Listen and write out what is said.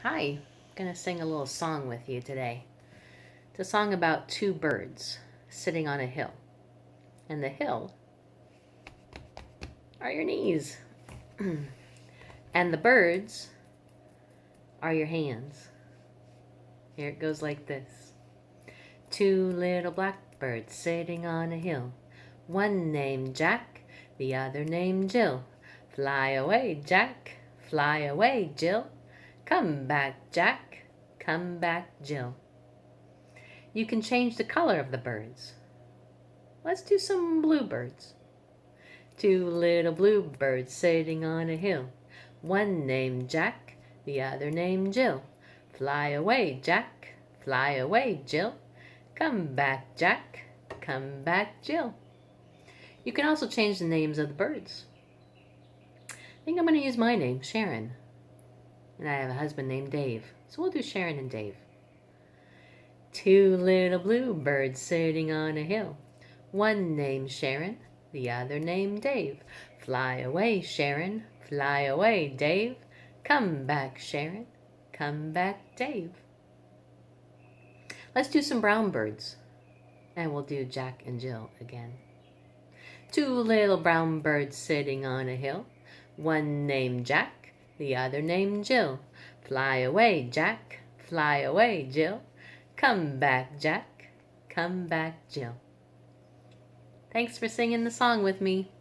Hi, I'm going to sing a little song with you today. It's a song about two birds sitting on a hill. And the hill are your knees. And the birds are your hands. Here it goes like this. Two little blackbirds sitting on a hill. One named Jack, the other named Jill. Fly away, Jack, fly away, Jill. Come back, Jack, come back, Jill. You can change the color of the birds. Let's do some bluebirds. Two little bluebirds sitting on a hill. One named Jack, the other named Jill. Fly away, Jack, fly away, Jill. Come back, Jack, come back, Jill. You can also change the names of the birds. I think I'm going to use my name, Sharon. And I have a husband named Dave. So we'll do Sharon and Dave. Two little bluebirds sitting on a hill. One named Sharon, the other named Dave. Fly away, Sharon, fly away, Dave. Come back, Sharon, come back, Dave. Let's do some brown birds. And we'll do Jack and Jill again. Two little brown birds sitting on a hill. One named Jack, the other named Jill. Fly away, Jack, fly away, Jill. Come back, Jack, come back, Jill. Thanks for singing the song with me.